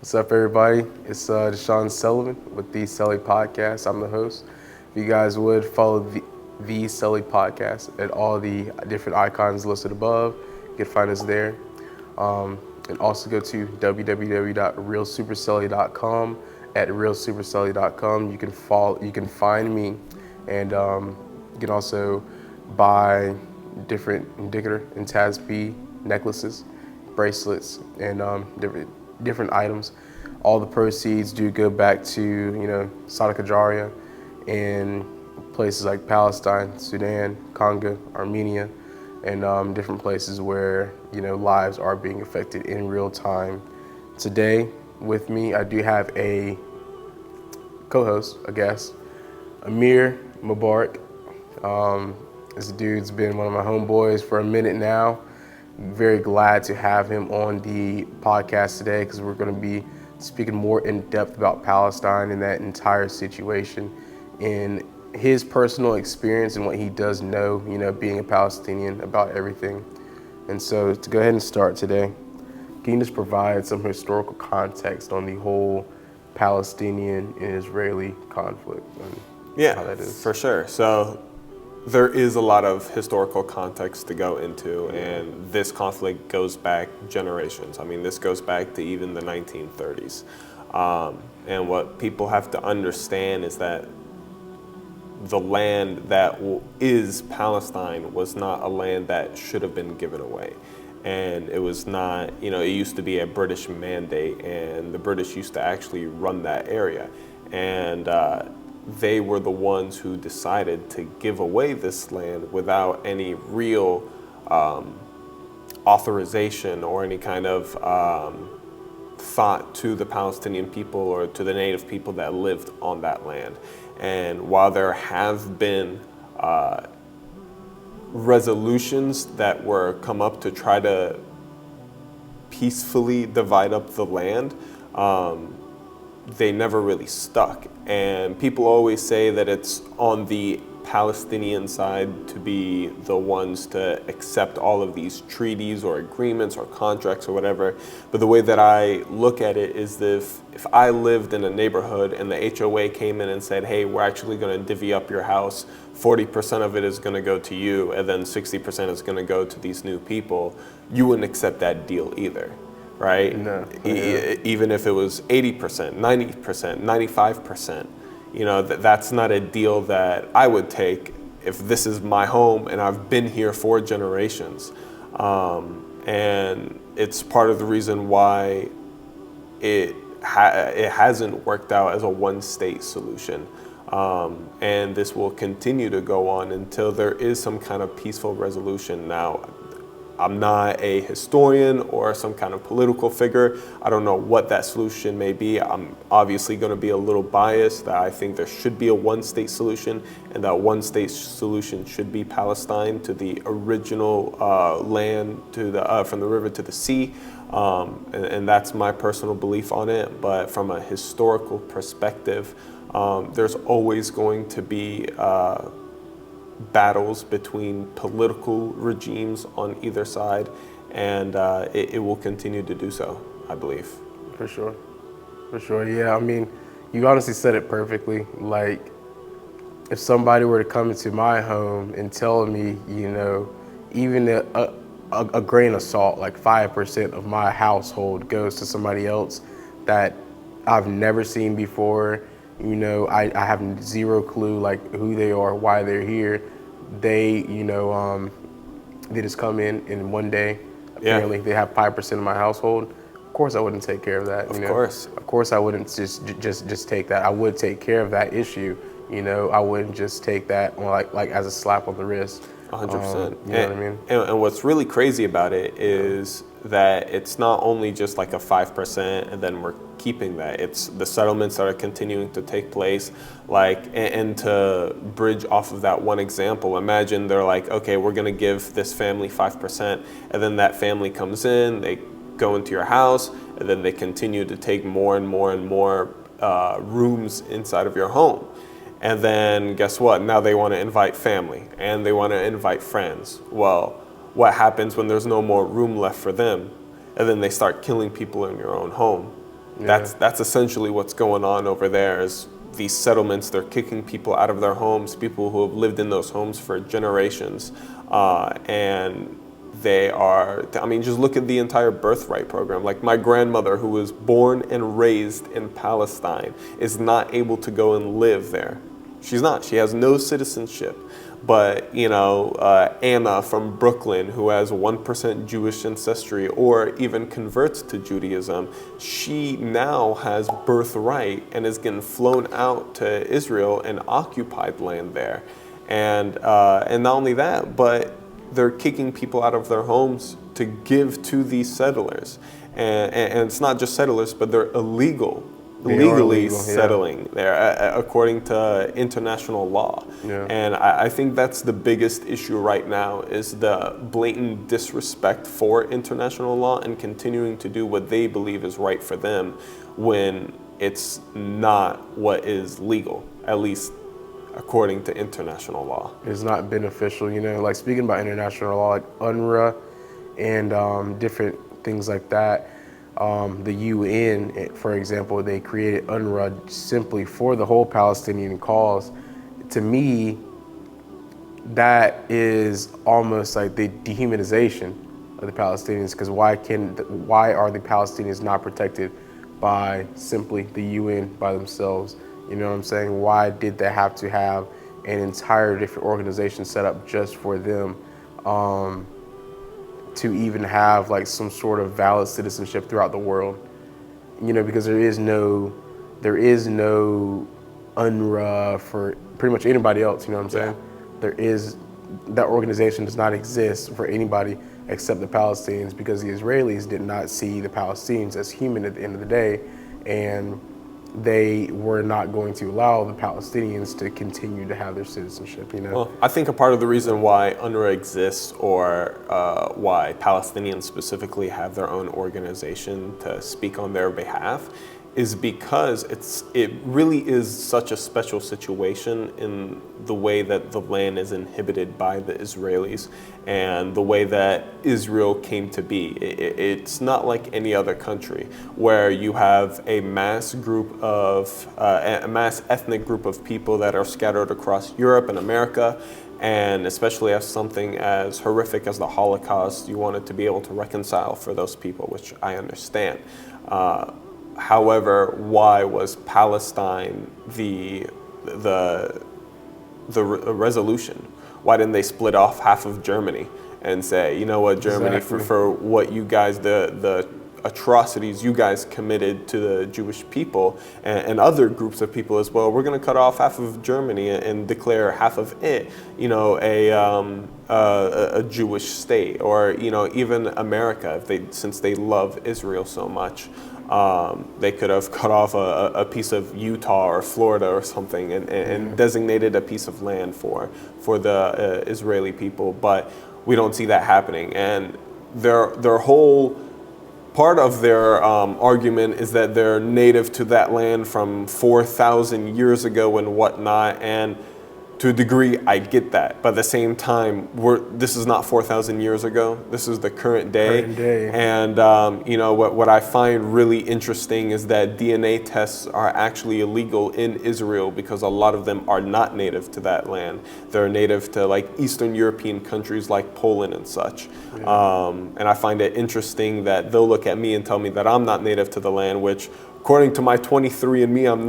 What's up, everybody? It's Deshaun Sullivan with the Sully Podcast. I'm the host. If you guys would follow the Sully Podcast at all the different icons listed above, you can find us there. And also go to www.realsupersully.com. At realsupersully.com, you can find me, and you can also buy different indicator and TASB necklaces, bracelets, and different items. All the proceeds do go back to Sadaqah Jariyah in places like Palestine, Sudan, Congo, Armenia, and different places where lives are being affected in real time. Today with me, I do have a co-host, a guest, Amir Mobarak. This dude's been one of my homeboys for a minute now. Very glad to have him on the podcast today because we're going to be speaking more in depth about Palestine and that entire situation, in his personal experience and what he does know, being a Palestinian, about everything. And so to go ahead and start today, can you just provide some historical context on the whole Palestinian and Israeli conflict and how that is? For sure. So there is a lot of historical context to go into, and this conflict goes back generations. I mean, this goes back to even the 1930s. And what people have to understand is that the land that is Palestine was not a land that should have been given away. And it was not, it used to be a British mandate, and the British used to actually run that area. And they were the ones who decided to give away this land without any real authorization or any kind of thought to the Palestinian people or to the native people that lived on that land. And while there have been resolutions that were come up to try to peacefully divide up the land, they never really stuck. And people always say that it's on the Palestinian side to be the ones to accept all of these treaties or agreements or contracts or whatever. But the way that I look at it is if I lived in a neighborhood and the HOA came in and said, hey, we're actually going to divvy up your house, 40% of it is going to go to you, and then 60% is going to go to these new people, you wouldn't accept that deal either. Right? No. Even if it was 80%, 90%, 95%, that's not a deal that I would take if this is my home and I've been here for generations. And it's part of the reason why it hasn't worked out as a one-state solution. And this will continue to go on until there is some kind of peaceful resolution. Now, I'm not a historian or some kind of political figure. I don't know what that solution may be. I'm obviously going to be a little biased that I think there should be a one-state solution, and that one-state solution should be Palestine to the original land to the from the river to the sea, and that's my personal belief on it. But from a historical perspective, there's always going to be battles between political regimes on either side, and it will continue to do so, I believe. For sure. Yeah, I mean, you honestly said it perfectly. Like, if somebody were to come into my home and tell me, even a grain of salt, like 5% of my household goes to somebody else that I've never seen before, I have zero clue like who they are, why they're here. They just come in one day. Apparently, they have 5% of my household. Of course, I wouldn't take care of that. Of course, I wouldn't just take that. I would take care of that issue. I wouldn't just take that on like as a slap on the wrist. 100%. You know what I mean? And what's really crazy about it is that it's not only just like a 5% and then we're keeping that. It's the settlements that are continuing to take place. And to bridge off of that one example, imagine they're like, okay, we're going to give this family 5%, and then that family comes in, they go into your house, and then they continue to take more and more and more rooms inside of your home. And then guess what? Now they want to invite family and they want to invite friends. Well, what happens when there's no more room left for them? And then they start killing people in your own home. Yeah. That's essentially what's going on over there. Is these settlements, they're kicking people out of their homes, people who have lived in those homes for generations, and they are, I mean, just look at the entire birthright program. Like my grandmother, who was born and raised in Palestine, is not able to go and live there. She's not. She has no citizenship. But, Anna from Brooklyn, who has 1% Jewish ancestry or even converts to Judaism, she now has birthright and is getting flown out to Israel and occupied land there. And not only that, but they're kicking people out of their homes to give to these settlers. And it's not just settlers, but they're legally settling there according to international law. Yeah. And I think that's the biggest issue right now, is the blatant disrespect for international law and continuing to do what they believe is right for them when it's not what is legal, at least according to international law. It's not beneficial, like speaking about international law, like UNRWA and different things like that. The UN, for example, they created UNRWA simply for the whole Palestinian cause. To me, that is almost like the dehumanization of the Palestinians, because why are the Palestinians not protected by simply the UN by themselves? You know what I'm saying? Why did they have to have an entire different organization set up just for them? To even have like some sort of valid citizenship throughout the world, because there is no UNRWA for pretty much anybody else. You know what I'm saying? That organization does not exist for anybody except the Palestinians, because the Israelis did not see the Palestinians as human at the end of the day, and they were not going to allow the Palestinians to continue to have their citizenship, Well, I think a part of the reason why UNRWA exists, or why Palestinians specifically have their own organization to speak on their behalf, is because it really is such a special situation in the way that the land is inhabited by the Israelis and the way that Israel came to be. It's not like any other country where you have a mass ethnic group of people that are scattered across Europe and America. And especially as something as horrific as the Holocaust, you wanted to be able to reconcile for those people, which I understand. However, why was Palestine the resolution? Why didn't they split off half of Germany and say, you know what, Germany, Exactly. for what you guys, the atrocities you guys committed to the Jewish people and other groups of people as well, we're going to cut off half of Germany and declare half of it, a Jewish state, or even America, since they love Israel so much. They could have cut off a piece of Utah or Florida or something and designated a piece of land for the Israeli people, but we don't see that happening. And their whole part of their argument is that they're native to that land from 4,000 years ago and whatnot, and to a degree, I get that. But at the same time, this is not 4,000 years ago. This is the current day. And what I find really interesting is that DNA tests are actually illegal in Israel because a lot of them are not native to that land. They're native to like Eastern European countries like Poland and such. Yeah. And I find it interesting that they'll look at me and tell me that I'm not native to the land, which according to my 23andMe, I'm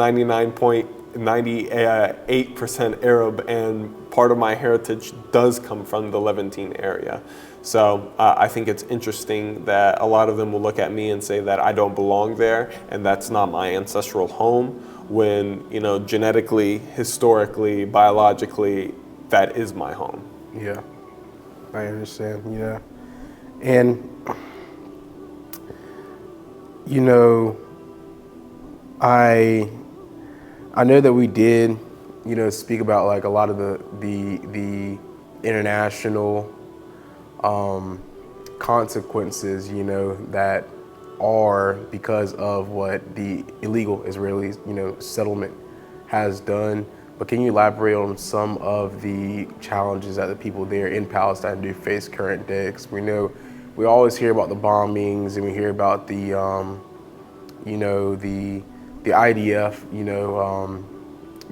98% Arab, and part of my heritage does come from the Levantine area. So I think it's interesting that a lot of them will look at me and say that I don't belong there and that's not my ancestral home, when, genetically, historically, biologically, that is my home. Yeah, I understand, yeah. And, I know that we did, speak about like a lot of the international consequences, that are because of what the illegal Israeli, settlement has done. But can you elaborate on some of the challenges that the people there in Palestine do face current day? Because we always hear about the bombings and we hear about the the IDF,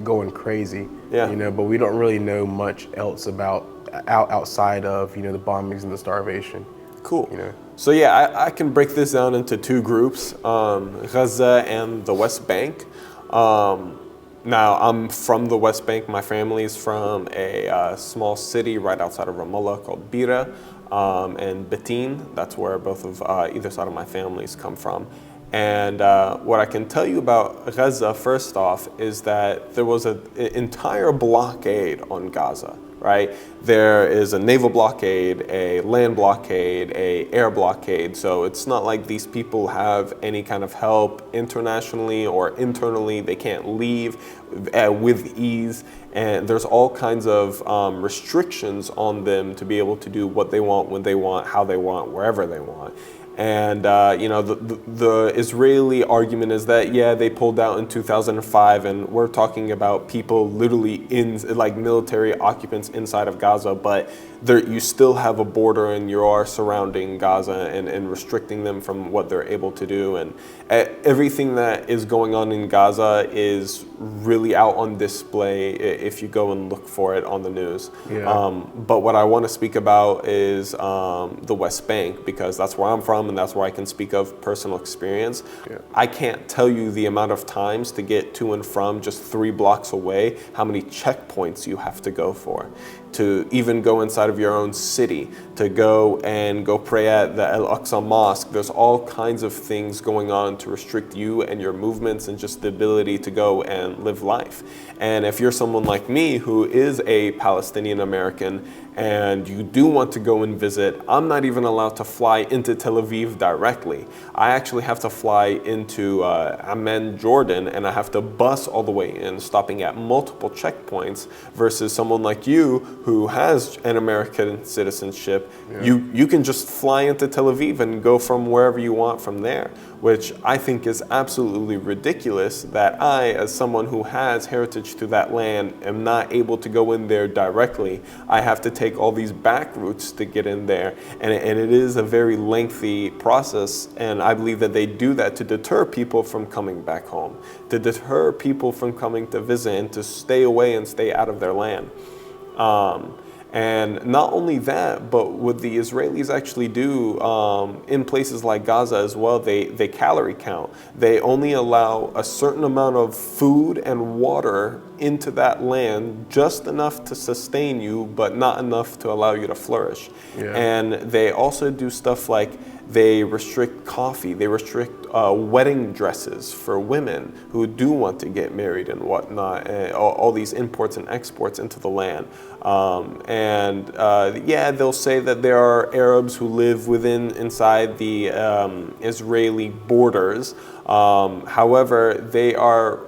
going crazy, Yeah. but we don't really know much else about outside of, the bombings and the starvation. Cool. You know. So yeah, I can break this down into two groups, Gaza and the West Bank. Now, I'm from the West Bank. My family's from a small city right outside of Ramallah called Bira, and Betin. That's where both of either side of my families come from. And what I can tell you about Gaza, first off, is that there was an entire blockade on Gaza, right? There is a naval blockade, a land blockade, a air blockade. So it's not like these people have any kind of help internationally or internally. They can't leave with ease. And there's all kinds of restrictions on them to be able to do what they want, when they want, how they want, wherever they want. And the Israeli argument is that, yeah, they pulled out in 2005, and we're talking about people literally in like military occupants inside of Gaza, but you still have a border and you are surrounding Gaza and restricting them from what they're able to do. And everything that is going on in Gaza is really out on display if you go and look for it on the news. Yeah. But what I want to speak about is the West Bank, because that's where I'm from and that's where I can speak of personal experience. Yeah. I can't tell you the amount of times to get to and from just 3 blocks away, how many checkpoints you have to go for, to even go inside of your own city, to go pray at the Al-Aqsa Mosque. There's all kinds of things going on to restrict you and your movements and just the ability to go and live life. And if you're someone like me who is a Palestinian American and you do want to go and visit, I'm not even allowed to fly into Tel Aviv directly. I actually have to fly into Amman, Jordan, and I have to bus all the way in, stopping at multiple checkpoints, versus someone like you who has an American citizenship. Yeah. You can just fly into Tel Aviv and go from wherever you want from there, which I think is absolutely ridiculous that I, as someone who has heritage to that land, am not able to go in there directly. I have to take all these back routes to get in there, and it is a very lengthy process, and I believe that they do that to deter people from coming back home, to deter people from coming to visit and to stay away and stay out of their land. And not only that, but what the Israelis actually do in places like Gaza as well, they calorie count. They only allow a certain amount of food and water into that land, just enough to sustain you, but not enough to allow you to flourish. Yeah. And they also do stuff like they restrict coffee, they restrict wedding dresses for women who do want to get married and whatnot, and all these imports and exports into the land. Yeah, they'll say that there are Arabs who live inside the Israeli borders. However, they are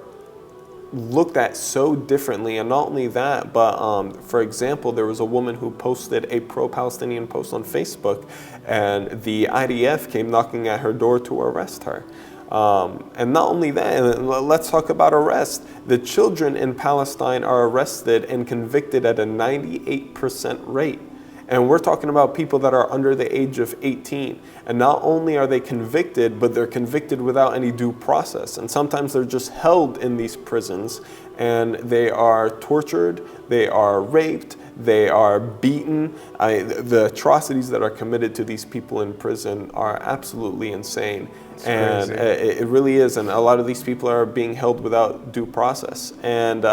looked at so differently, and not only that, but for example, there was a woman who posted a pro-Palestinian post on Facebook, and the IDF came knocking at her door to arrest her. And not only that, and let's talk about arrest. The children in Palestine are arrested and convicted at a 98% rate. And we're talking about people that are under the age of 18. And not only are they convicted, but they're convicted without any due process. And sometimes they're just held in these prisons, and they are tortured, they are raped, they are beaten. The atrocities that are committed to these people in prison are absolutely insane. And it really is. And a lot of these people are being held without due process. And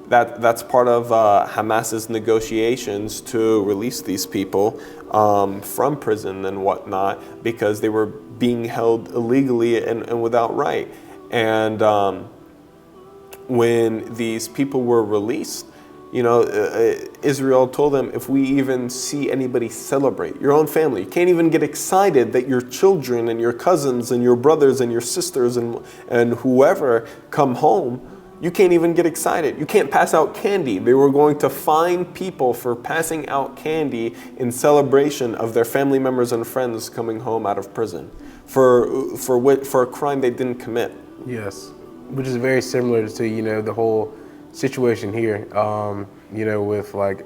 that's part of Hamas's negotiations to release these people from prison and whatnot, because they were being held illegally and without right. And when these people were released, Israel told them, if we even see anybody celebrate, your own family, you can't even get excited that your children and your cousins and your brothers and your sisters and whoever come home, you can't even get excited. You can't pass out candy. They were going to fine people for passing out candy in celebration of their family members and friends coming home out of prison for a crime they didn't commit. Yes, which is very similar to the whole situation here. With like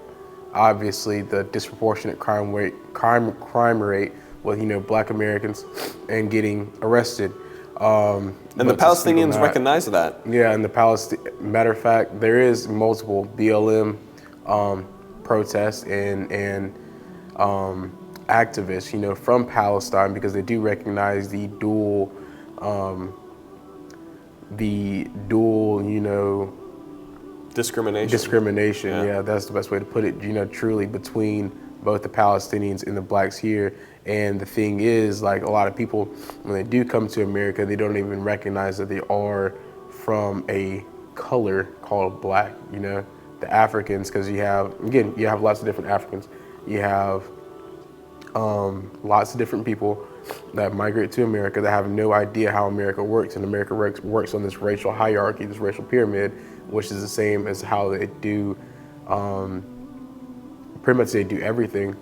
obviously the disproportionate crime rate with Black Americans and getting arrested. And the but to speak on Palestinians that- recognize that. Yeah, and the matter of fact, there is multiple BLM protests and activists, from Palestine because they do recognize the dual, discrimination. Yeah, that's the best way to put it. Truly between both the Palestinians and the blacks here. And the thing is, like a lot of people, when they do come to America, they don't even recognize that they are from a color called black. The Africans, because you have lots of different Africans. You have lots of different people that migrate to America that have no idea how America works, and America works on this racial hierarchy, this racial pyramid, which is the same as how they do. Pretty much, they do everything,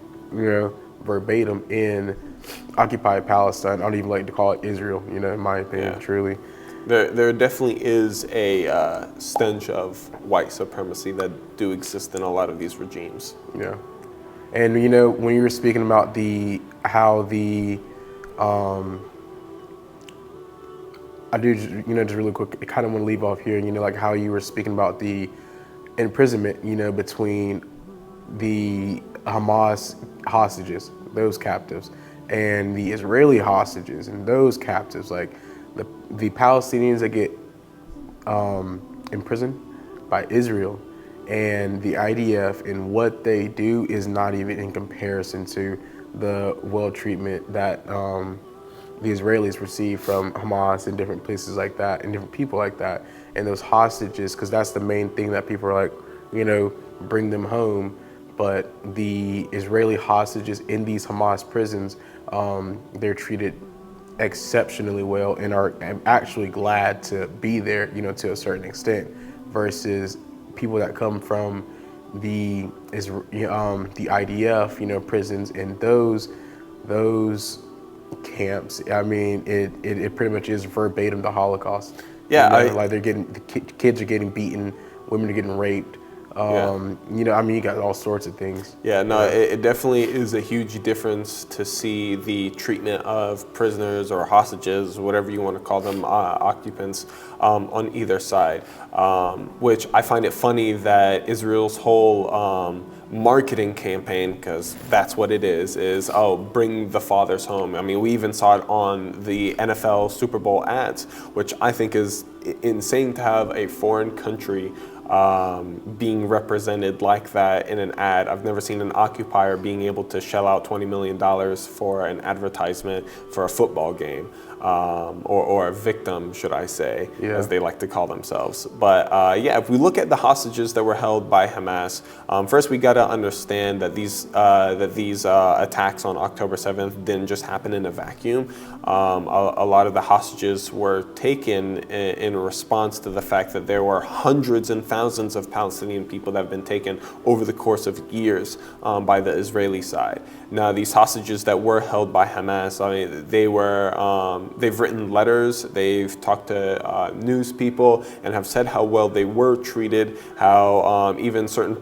verbatim in occupied Palestine. I don't even like to call it Israel, in my opinion, truly. There definitely is a stench of white supremacy that do exist in a lot of these regimes. Yeah. And when you were speaking about I do just really quick, I kind of want to leave off here, like how you were speaking about the imprisonment, between the Hamas hostages, those captives, and the Israeli hostages and those captives, like the Palestinians that get imprisoned by Israel and the IDF, and what they do is not even in comparison to the well treatment that the Israelis receive from Hamas and different places like that and different people like that. And those hostages, because that's the main thing that people are like, bring them home. But the Israeli hostages in these Hamas prisons, they're treated exceptionally well and are actually glad to be there, to a certain extent, versus people that come from the IDF, prisons, and those camps. I mean, it pretty much is verbatim the Holocaust. Yeah, like kids are getting beaten, women are getting raped. You got all sorts of things. Yeah, no, it definitely is a huge difference to see the treatment of prisoners or hostages, whatever you want to call them, occupants, on either side. Which I find it funny that Israel's whole marketing campaign, because that's what it is, bring the fathers home. I mean, we even saw it on the NFL Super Bowl ads, which I think is insane to have a foreign country being represented like that in an ad. I've never seen an occupier being able to shell out $20 million for an advertisement for a football game, or a victim, should I say, as they like to call themselves. But if we look at the hostages that were held by Hamas, first we got to understand that these attacks on October 7th didn't just happen in a vacuum. A lot of the hostages were taken in response to the fact that there were hundreds and thousands of Palestinian people that have been taken over the course of years by the Israeli side. Now, these hostages that were held by Hamas, they've written letters, they've talked to news people, and have said how well they were treated, how even certain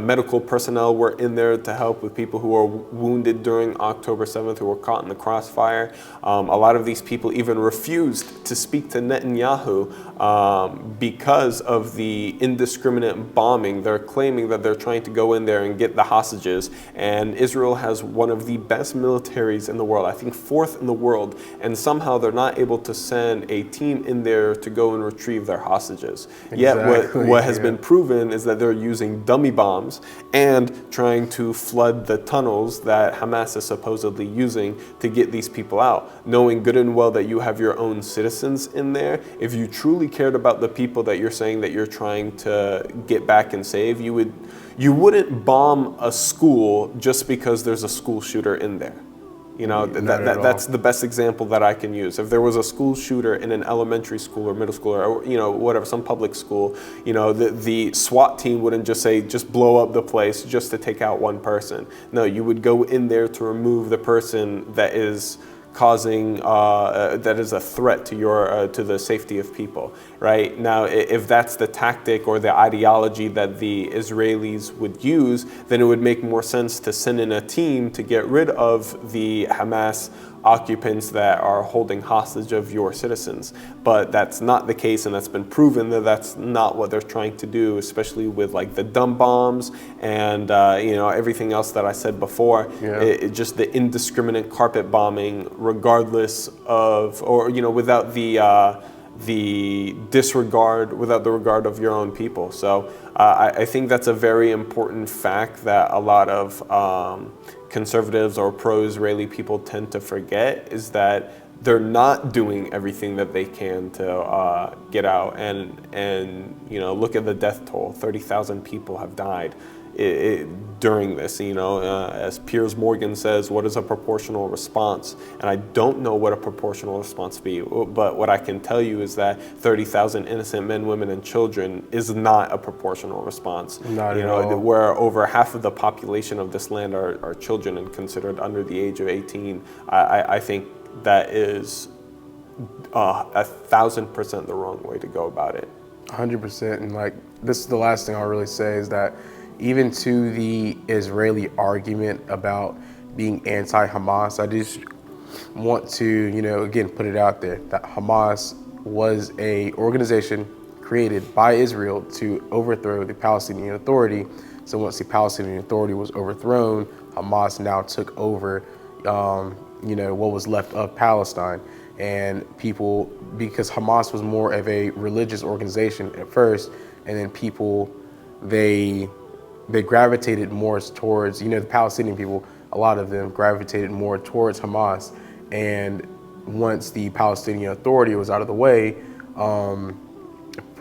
medical personnel were in there to help with people who were wounded during October 7th, who were caught in the crossfire. A lot of these people even refused to speak to Netanyahu because of the indiscriminate bombing. They're claiming that they're trying to go in there and get the hostages, and Israel has one of the best militaries in the world, I think 4th in the world, and somehow they're not able to send a team in there to go and retrieve their hostages. Exactly. Yet what has been proven is that they're using dummy bombs and trying to flood the tunnels that Hamas is supposedly using to get these people out, knowing good and well that you have your own citizens in there. If you truly cared about the people that you're saying that you're trying to get back and save, you wouldn't bomb a school just because there's a school shooter in there. That's the best example that I can use. If there was a school shooter in an elementary school or middle school or whatever, some public school, the SWAT team wouldn't just say, just blow up the place just to take out one person. No, you would go in there to remove the person that is causing that is a threat to the safety of people. Right now, if that's the tactic or the ideology that the Israelis would use, then it would make more sense to send in a team to get rid of the Hamas occupants that are holding hostage of your citizens. But that's not the case, and that's been proven that that's not what they're trying to do, especially with like the dumb bombs and everything else that I said before. Yeah. Just the indiscriminate carpet bombing, regardless of, or without the disregard, without the regard of your own people. So I think that's a very important fact that a lot of conservatives or pro-Israeli people tend to forget, is that they're not doing everything that they can to get out. And look at the death toll. 30,000 people have died during this. As Piers Morgan says, what is a proportional response? And I don't know what a proportional response be, but what I can tell you is that 30,000 innocent men, women, and children is not a proportional response. Not at all. Where over half of the population of this land are children and considered under the age of 18. I think that is 1,000% the wrong way to go about it. 100%. And like, this is the last thing I'll really say, is that even to the Israeli argument about being anti-Hamas, I just want to, again, put it out there that Hamas was a organization created by Israel to overthrow the Palestinian Authority. So once the Palestinian Authority was overthrown, Hamas now took over, what was left of Palestine. And people, because Hamas was more of a religious organization at first, and then people, they gravitated more towards, the Palestinian people, a lot of them gravitated more towards Hamas. And once the Palestinian Authority was out of the way,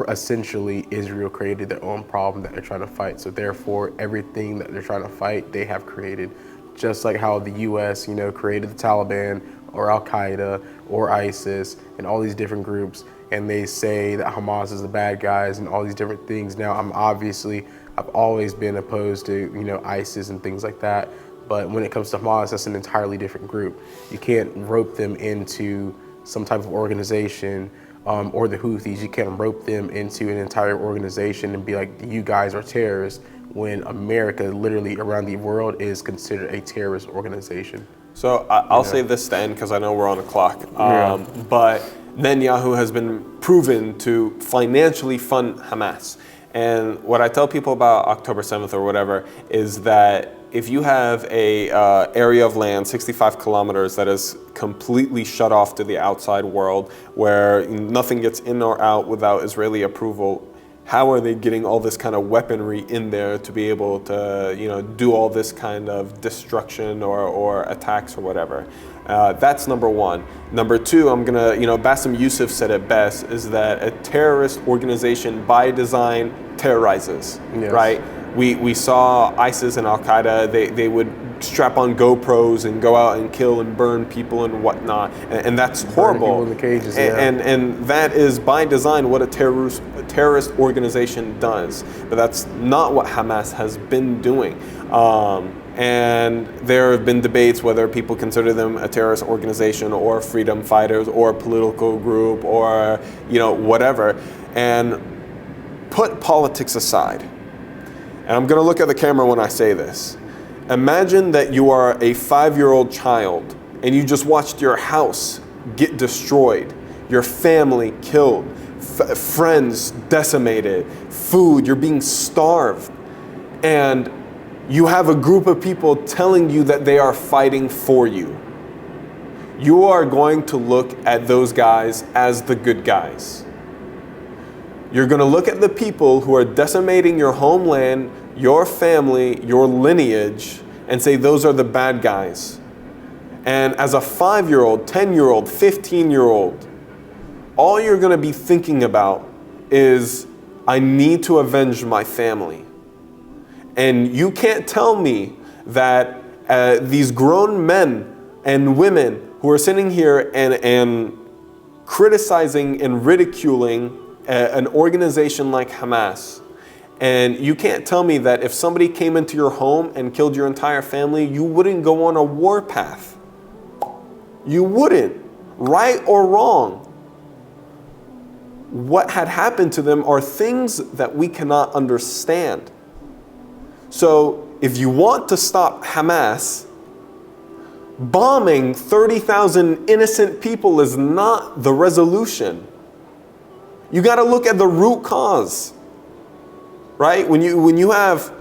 essentially Israel created their own problem that they're trying to fight. So therefore, everything that they're trying to fight, they have created. Just like how the US, created the Taliban or Al-Qaeda or ISIS and all these different groups, and they say that Hamas is the bad guys and all these different things. Now, I've always been opposed to, ISIS and things like that. But when it comes to Hamas, that's an entirely different group. You can't rope them into some type of organization, or the Houthis. You can't rope them into an entire organization and be like, you guys are terrorists, when America, literally around the world, is considered a terrorist organization. So I'll say this then, because I know we're on a clock. But Netanyahu has been proven to financially fund Hamas. And what I tell people about October 7th or whatever is that if you have a area of land, 65 kilometers, that is completely shut off to the outside world, where nothing gets in or out without Israeli approval, how are they getting all this kind of weaponry in there to be able to, do all this kind of destruction or attacks or whatever? That's number one. Number two, I'm gonna, Bassem Youssef said it best, is that a terrorist organization by design terrorizes, yes. Right? We saw ISIS and Al-Qaeda, they would strap on GoPros and go out and kill and burn people and whatnot, and that's horrible. Burn people in the cages, and that is by design what a terrorist organization does, but that's not what Hamas has been doing. And there have been debates whether people consider them a terrorist organization or freedom fighters or a political group or whatever. And put politics aside, and I'm going to look at the camera when I say this. Imagine that you are a 5-year-old child and you just watched your house get destroyed, your family killed, friends decimated, food, you're being starved, and you have a group of people telling you that they are fighting for you. You are going to look at those guys as the good guys. You're going to look at the people who are decimating your homeland, your family, your lineage, and say those are the bad guys. And as a 5-year-old, 10-year-old, 15-year-old, all you're going to be thinking about is, I need to avenge my family. And you can't tell me that these grown men and women who are sitting here and criticizing and ridiculing an organization like Hamas, and you can't tell me that if somebody came into your home and killed your entire family, you wouldn't go on a war path. You wouldn't, right or wrong. What had happened to them are things that we cannot understand. So if you want to stop Hamas, bombing 30,000 innocent people is not the resolution. You got to look at the root cause, right? When you have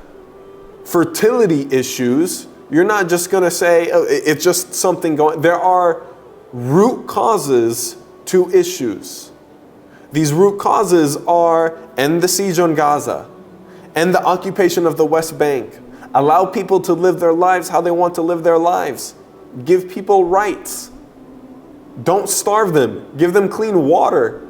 fertility issues, you're not just going to say, oh, it's just something going. There are root causes to issues. These root causes are end the siege on Gaza, end the occupation of the West Bank, allow people to live their lives how they want to live their lives, give people rights, don't starve them, give them clean water.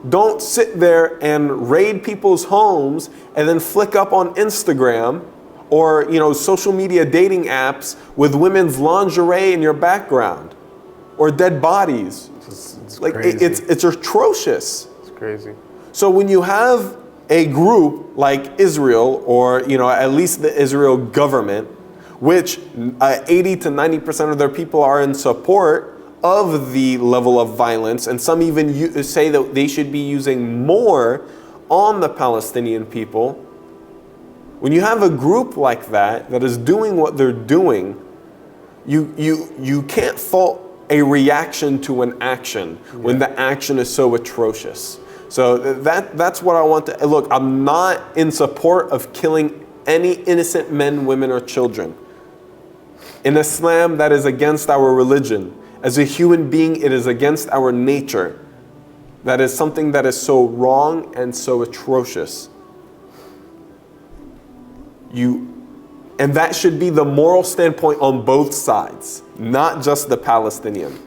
Don't sit there and raid people's homes and then flick up on Instagram or, social media dating apps with women's lingerie in your background or dead bodies. It's like crazy. it's atrocious. It's crazy. So when you have a group like Israel, or at least the Israel government, which 80 to 90% of their people are in support of the level of violence, and some even say that they should be using more on the Palestinian people. When you have a group like that is doing what they're doing, you can't fault a reaction to an action when the action is so atrocious. So that's what I want to look. I'm not in support of killing any innocent men, women, or children. In Islam, that is against our religion. As a human being, it is against our nature. That is something that is so wrong and so atrocious. And that should be the moral standpoint on both sides, not just the Palestinian.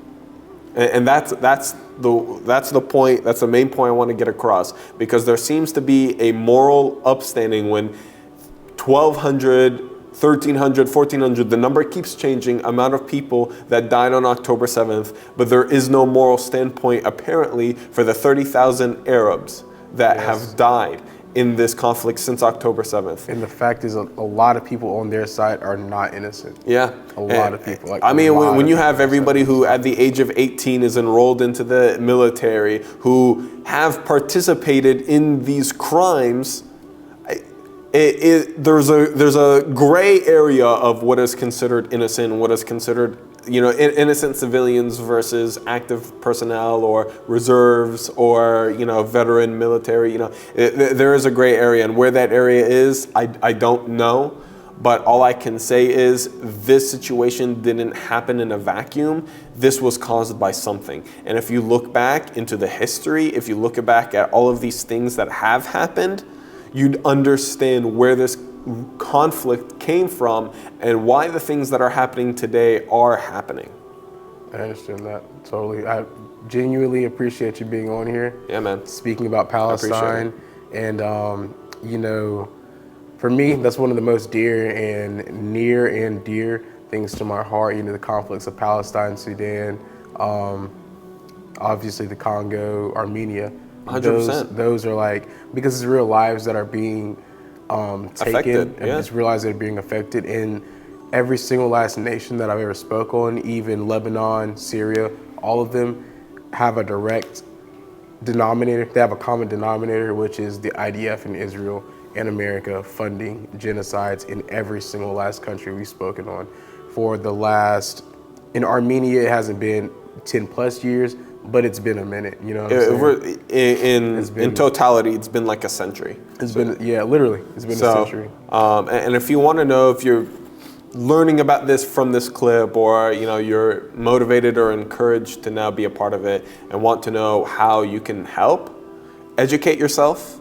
And that's the point. That's the main point I want to get across, because there seems to be a moral upstanding when 1,200, 1,300, 1,400, the number keeps changing, amount of people that died on October 7th, but there is no moral standpoint apparently for the 30,000 Arabs that have died in this conflict since October 7th. And the fact is, a lot of people on their side are not innocent. Yeah. A lot of people. When you have everybody who at the age of 18 is enrolled into the military, who have participated in these crimes, there's a gray area of what is considered innocent and what is considered innocent civilians versus active personnel or reserves or veteran military. There is a gray area, and where that area is, I don't know. But all I can say is this situation didn't happen in a vacuum. This was caused by something. And if you look back into the history, if you look back at all of these things that have happened, you'd understand where this conflict came from and why the things that are happening today are happening. I understand that totally. I genuinely appreciate you being on here. Yeah, man. Speaking about Palestine. And, for me, that's one of the most dear and near and dear things to my heart. The conflicts of Palestine, Sudan, obviously the Congo, Armenia. 100%. Those are because it's real lives that are being taken. Affected, And just realize they're being affected in every single last nation that I've ever spoke on, even Lebanon, Syria, all of them have a direct denominator. They have a common denominator, which is the IDF in Israel and America funding genocides in every single last country we've spoken on. In Armenia, it hasn't been 10 plus years, but it's been a minute, In totality, it's been like a century. Literally, it's been a century. And if you want to know if you're learning about this from this clip, or you're motivated or encouraged to now be a part of it and want to know how you can help, educate yourself.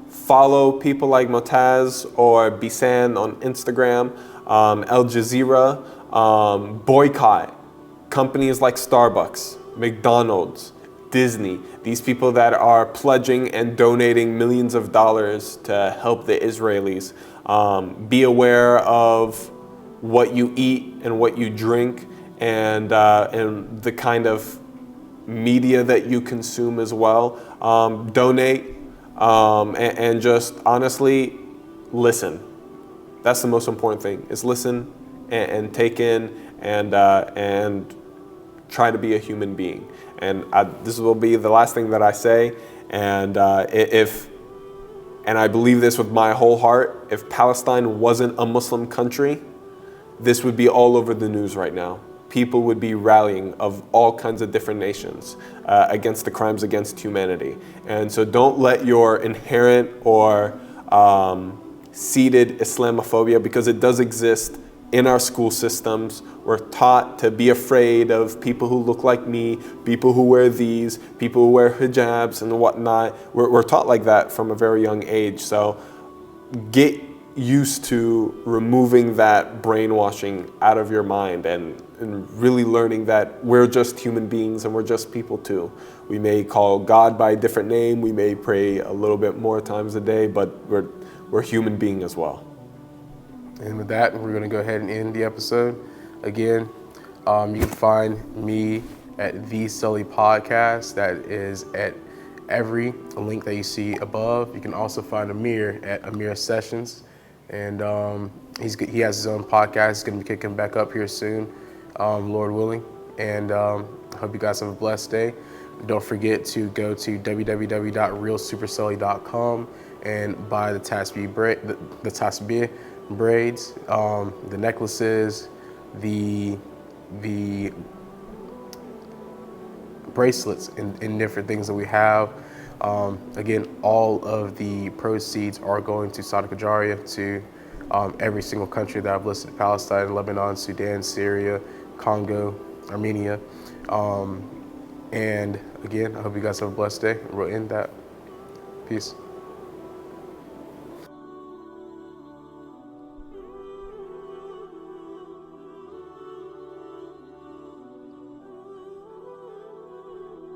Follow people like Motaz or Bisan on Instagram, Al Jazeera, boycott companies like Starbucks, McDonald's, Disney, these people that are pledging and donating millions of dollars to help the Israelis. Be aware of what you eat and what you drink, and the kind of media that you consume as well. Donate. And just honestly listen. That's the most important thing, is listen and take in and try to be a human being. And this will be the last thing that I say. And and I believe this with my whole heart, if Palestine wasn't a Muslim country, this would be all over the news right now. People would be rallying of all kinds of different nations against the crimes against humanity. And so don't let your inherent or seated Islamophobia, because it does exist in our school systems. We're taught to be afraid of people who look like me, people who wear these, people who wear hijabs and whatnot. We're taught like that from a very young age. So get used to removing that brainwashing out of your mind and really learning that we're just human beings and we're just people too. We may call God by a different name, we may pray a little bit more times a day, but we're human beings as well. And with that, we're going to go ahead and end the episode. Again, you can find me at The Sully Podcast. That is at every link that you see above. You can also find Amir at Amir Sessions. And he has his own podcast. He's going to be kicking back up here soon, Lord willing. And I hope you guys have a blessed day. Don't forget to go to www.realsupersully.com and buy the tasbih braids, the necklaces, the bracelets, and different things that we have. Again, all of the proceeds are going to Sadaqah Jariyah, to every single country that I've listed: Palestine, Lebanon, Sudan, Syria, Congo, Armenia. And again, I hope you guys have a blessed day. We'll end that. Peace.